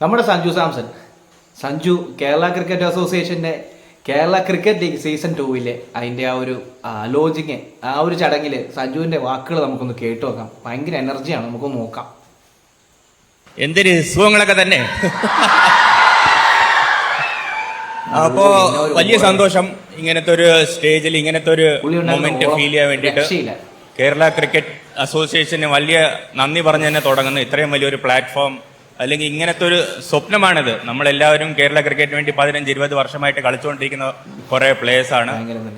നമ്മുടെ സഞ്ജു സാംസൺ, സഞ്ജു കേരള ക്രിക്കറ്റ് അസോസിയേഷൻ്റെ Kerala cricket league season 2 അതിൻ്റെ ആ ഒരു ലോഞ്ചിങ്, ആ ഒരു ചടങ്ങിൽ സഞ്ജുവിൻ്റെ വാക്കുകൾ നമുക്കൊന്ന് കേട്ടു നോക്കാം. ഭയങ്കര എനർജിയാണ്, നമുക്കൊന്ന് നോക്കാം. എന്തൊരു സുഖങ്ങളൊക്കെ തന്നെ. അപ്പോ വലിയ സന്തോഷം ഇങ്ങനത്തെ ഒരു സ്റ്റേജിൽ ഇങ്ങനത്തെ ഒരു മൊമെന്റ് ഫീൽ ചെയ്യാൻ വേണ്ടിയിട്ട് കേരള ക്രിക്കറ്റ് അസോസിയേഷന് വലിയ നന്ദി പറഞ്ഞു തന്നെ തുടങ്ങുന്നു. ഇത്രയും വലിയൊരു പ്ലാറ്റ്ഫോം, അല്ലെങ്കിൽ ഇങ്ങനത്തെ ഒരു സ്വപ്നമാണിത്. നമ്മളെല്ലാവരും കേരള ക്രിക്കറ്റിന് വേണ്ടി 15-20 വർഷമായിട്ട് കളിച്ചുകൊണ്ടിരിക്കുന്ന കുറെ പ്ലേയേഴ്സ് ആണ്.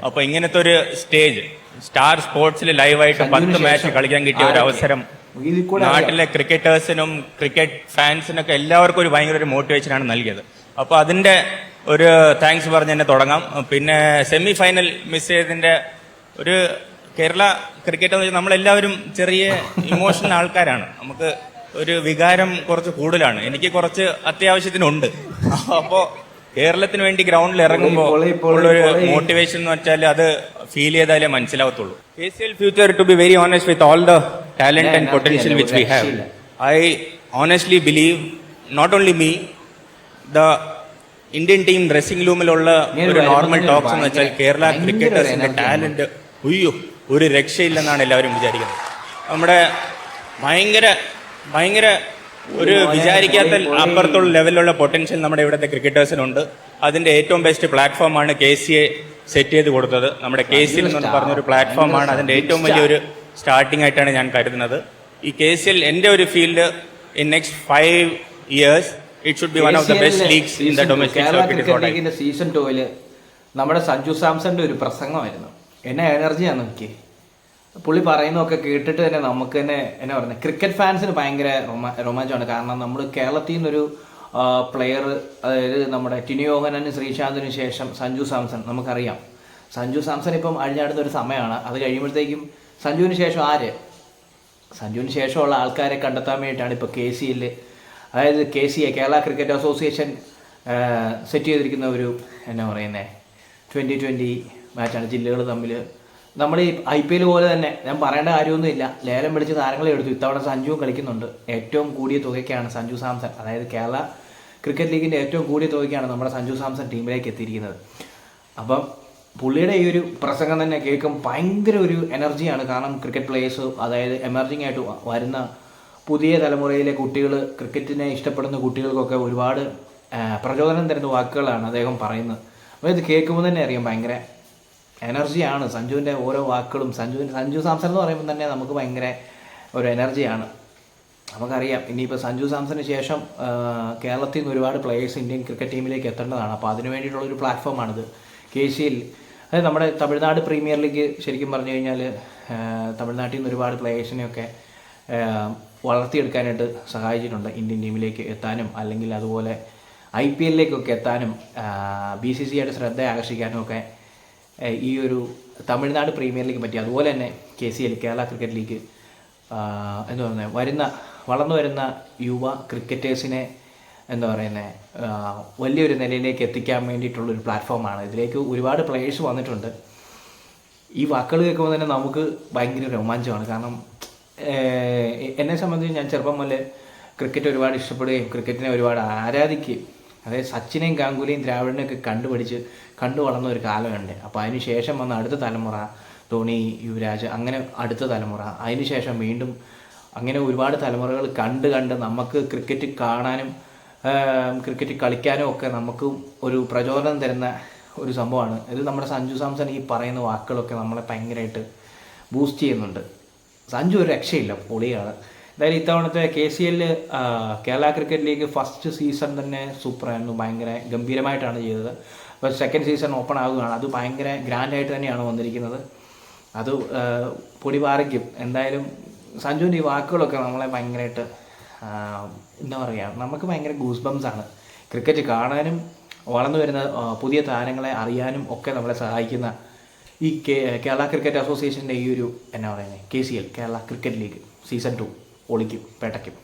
അപ്പൊ ഇങ്ങനത്തെ ഒരു സ്റ്റേജ്, സ്റ്റാർ സ്പോർട്സിൽ ലൈവായിട്ട് 10 മാച്ച് കളിക്കാൻ കിട്ടിയ ഒരു അവസരം നാട്ടിലെ ക്രിക്കറ്റേഴ്സിനും ക്രിക്കറ്റ് ഫാൻസിനൊക്കെ എല്ലാവർക്കും ഒരു ഭയങ്കര ഒരു മോട്ടിവേഷനാണ് നൽകിയത്. അപ്പൊ അതിന്റെ ഒരു താങ്ക്സ് പറഞ്ഞ് തന്നെ തുടങ്ങാം. പിന്നെ സെമി ഫൈനൽ മിസ് ചെയ്തതിന്റെ ഒരു കേരള ക്രിക്കറ്റ് എന്ന് വെച്ചാൽ നമ്മളെല്ലാവരും ചെറിയ ഇമോഷണൽ ആൾക്കാരാണ്. നമുക്ക് ഒരു വികാരം കുറച്ച് കൂടുതലാണ്. എനിക്ക് കുറച്ച് അത്യാവശ്യത്തിനുണ്ട്. അപ്പോൾ കേരളത്തിന് വേണ്ടി ഗ്രൗണ്ടിൽ ഇറങ്ങുമ്പോൾ ഉള്ളൊരു മോട്ടിവേഷൻ എന്ന് വെച്ചാൽ അത് ഫീൽ ചെയ്താലേ മനസ്സിലാവത്തുള്ളൂ. KCL future, to be very honest, with all the talent and potential which we have, I honestly believe not only me, the Indian team dressing റൂമിലുള്ള ഒരു നോർമൽ ടോക്സ് എന്ന് വെച്ചാൽ കേരള ക്രിക്കറ്റേഴ്സിന്റെ ടാലന്റ് ഒരു രക്ഷയില്ലെന്നാണ് എല്ലാവരും വിചാരിക്കുന്നത്. നമ്മുടെ ഭയങ്കര ഒരു വിചാരിക്കാത്ത അപ്പുറത്തുള്ള ലെവലിലുള്ള പൊട്ടൻഷ്യൽ നമ്മുടെ ഇവിടുത്തെ ക്രിക്കറ്റേഴ്സിനുണ്ട്. അതിന്റെ ഏറ്റവും ബെസ്റ്റ് പ്ലാറ്റ്ഫോമാണ് KCA സെറ്റ് ചെയ്ത് കൊടുത്തത്. നമ്മുടെ KCL എന്ന് പറഞ്ഞൊരു പ്ലാറ്റ്ഫോമാണ് അതിന്റെ ഏറ്റവും വലിയൊരു സ്റ്റാർട്ടിംഗ് ആയിട്ടാണ് ഞാൻ കരുതുന്നത്. ഈ KCL എൻ്റെ ഒരു field in next 5 years it should be one of the best leagues in the domestic circuit. Season 2 നമ്മുടെ സഞ്ജു സാംസന്റെ ഒരു പ്രസംഗമായിരുന്നു. എന്നെ എനർജിയാണ് നോക്കി. പുള്ളി പറയുന്നതൊക്കെ കേട്ടിട്ട് തന്നെ നമുക്ക് തന്നെ എന്നാ പറയുന്നത്, ക്രിക്കറ്റ് ഫാൻസിന് ഭയങ്കര രോമാഞ്ചമാണ്. കാരണം നമ്മൾ കേരളത്തിൽ നിന്നൊരു പ്ലെയർ, അതായത് നമ്മുടെ ടിനി യോഹനനും ശ്രീശാന്തിനും ശേഷം സഞ്ജു സാംസൺ, നമുക്കറിയാം സഞ്ജു സാംസൺ ഇപ്പം അഴിഞ്ഞാടുന്ന ഒരു സമയമാണ്. അത് കഴിയുമ്പോഴത്തേക്കും സഞ്ജുവിന് ശേഷമുള്ള ആൾക്കാരെ കണ്ടെത്താൻ വേണ്ടിയിട്ടാണ് ഇപ്പോൾ KCL, അതായത് KCA Kerala cricket association set ചെയ്തിരിക്കുന്ന ഒരു എന്നാ പറയുന്നത് 2020 മാച്ചാണ്. ജില്ലകൾ തമ്മിൽ നമ്മൾ ഈ IPL പോലെ തന്നെ, ഞാൻ പറയേണ്ട കാര്യമൊന്നുമില്ല, ലേലം വിളിച്ച് താരങ്ങളെ എടുത്തു. ഇത്തവണ സഞ്ജുവും കളിക്കുന്നുണ്ട്. ഏറ്റവും കൂടിയ തുകയ്ക്കാണ് സഞ്ജു സാംസൺ, അതായത് കേരള ക്രിക്കറ്റ് ലീഗിൻ്റെ ഏറ്റവും കൂടിയ തുകയ്ക്കാണ് നമ്മുടെ സഞ്ജു സാംസൺ ടീമിലേക്ക് എത്തിയിരിക്കുന്നത്. അപ്പം പുള്ളിയുടെ ഈ ഒരു പ്രസംഗം തന്നെ കേൾക്കും ഭയങ്കര ഒരു എനർജിയാണ്. കാരണം ക്രിക്കറ്റ് പ്ലേയേഴ്സ്, അതായത് എമർജിങ് ആയിട്ട് വരുന്ന പുതിയ തലമുറയിലെ കുട്ടികൾ, ക്രിക്കറ്റിനെ ഇഷ്ടപ്പെടുന്ന കുട്ടികൾക്കൊക്കെ ഒരുപാട് പ്രചോദനം തരുന്ന വാക്കുകളാണ് അദ്ദേഹം പറയുന്നത്. അപ്പോൾ ഇത് കേൾക്കുമ്പോൾ തന്നെ അറിയാം ഭയങ്കര എനർജിയാണ് സഞ്ജുവിൻ്റെ ഓരോ വാക്കുകളും. സഞ്ജു സാംസൺ എന്ന് പറയുമ്പോൾ തന്നെ നമുക്ക് ഭയങ്കര ഒരു എനർജിയാണ്. നമുക്കറിയാം ഇനിയിപ്പോൾ സഞ്ജു സാംസണിന് ശേഷം കേരളത്തിൽ നിന്ന് ഒരുപാട് പ്ലേയേഴ്സ് ഇന്ത്യൻ ക്രിക്കറ്റ് ടീമിലേക്ക് എത്തേണ്ടതാണ്. അപ്പോൾ അതിന് വേണ്ടിയിട്ടുള്ളൊരു പ്ലാറ്റ്ഫോമാണിത് KCL. അതായത് നമ്മുടെ തമിഴ്നാട് പ്രീമിയർ ലീഗ് ശരിക്കും പറഞ്ഞു കഴിഞ്ഞാൽ തമിഴ്നാട്ടിൽ നിന്ന് ഒരുപാട് പ്ലേയേഴ്സിനെയൊക്കെ വളർത്തിയെടുക്കാനായിട്ട് സഹായിച്ചിട്ടുണ്ട്. ഇന്ത്യൻ ടീമിലേക്ക് എത്താനും അല്ലെങ്കിൽ അതുപോലെ IPL എത്താനും BCCI ശ്രദ്ധ ആകർഷിക്കാനും ഒക്കെ ഈ ഒരു തമിഴ്നാട് പ്രീമിയർ ലീഗ് പറ്റി. അതുപോലെ തന്നെ KCL കേരള ക്രിക്കറ്റ് ലീഗ് എന്താ പറയുന്നത്, വളർന്നു വരുന്ന യുവ ക്രിക്കറ്റേഴ്സിനെ എന്താ പറയുന്നത് വലിയൊരു നിലയിലേക്ക് എത്തിക്കാൻ വേണ്ടിയിട്ടുള്ളൊരു പ്ലാറ്റ്ഫോമാണ്. ഇതിലേക്ക് ഒരുപാട് പ്ലേയേഴ്സ് വന്നിട്ടുണ്ട്. ഈ വാക്കുകൾ കേൾക്കുമ്പോൾ തന്നെ നമുക്ക് ഭയങ്കര രോമാഞ്ചമാണ്. കാരണം എന്നെ സംബന്ധിച്ച് ഞാൻ ചെറുപ്പം മുതലേ ക്രിക്കറ്റ് ഒരുപാട് ഇഷ്ടപ്പെടുകയും ക്രിക്കറ്റിനെ ഒരുപാട് ആരാധിക്കുകയും, അതായത് സച്ചിനെയും ഗാംഗുലിയും ദ്രാവിഡിനെയൊക്കെ കണ്ടു വളർന്ന ഒരു കാലമുണ്ട്. അപ്പോൾ അതിന് ശേഷം വന്ന അടുത്ത തലമുറ ധോണി, യുവരാജ്, അങ്ങനെ അടുത്ത തലമുറ, അതിന് ശേഷം വീണ്ടും അങ്ങനെ ഒരുപാട് തലമുറകൾ കണ്ട് നമുക്ക് ക്രിക്കറ്റ് കാണാനും ക്രിക്കറ്റ് കളിക്കാനും ഒക്കെ നമുക്ക് ഒരു പ്രചോദനം തരുന്ന ഒരു സംഭവമാണ് ഇത്. നമ്മുടെ സഞ്ജു സാംസൺ ഈ പറയുന്ന വാക്കുകളൊക്കെ നമ്മളെ ഭയങ്കരമായിട്ട് ബൂസ്റ്റ് ചെയ്യുന്നുണ്ട്. സഞ്ജു ഒരു രക്ഷയില്ല, പൊളിയാണ്. എന്തായാലും ഇത്തവണത്തെ KCL Kerala cricket league first season തന്നെ സൂപ്പറായിരുന്നു. ഭയങ്കര ഗംഭീരമായിട്ടാണ് ചെയ്തത്. അപ്പോൾ സെക്കൻഡ് സീസൺ ഓപ്പൺ ആവുകയാണ്. അത് ഭയങ്കര ഗ്രാൻഡായിട്ട് തന്നെയാണ് വന്നിരിക്കുന്നത്. അത് പൊടി പാറിക്കും. എന്തായാലും സഞ്ജുവിൻ്റെ ഈ വാക്കുകളൊക്കെ നമ്മളെ ഭയങ്കരമായിട്ട് എന്താ പറയുക, നമുക്ക് ഭയങ്കര ഗൂസ് ബംസാണ്. ക്രിക്കറ്റ് കാണാനും വളർന്നു വരുന്ന പുതിയ താരങ്ങളെ അറിയാനും ഒക്കെ നമ്മളെ സഹായിക്കുന്ന ഈ കേരള ക്രിക്കറ്റ് അസോസിയേഷൻ്റെ ഈ ഒരു എന്നാ പറയുന്നത് KCL Kerala cricket league season 2 ഒളിക്കും പേട്ടയ്ക്കും.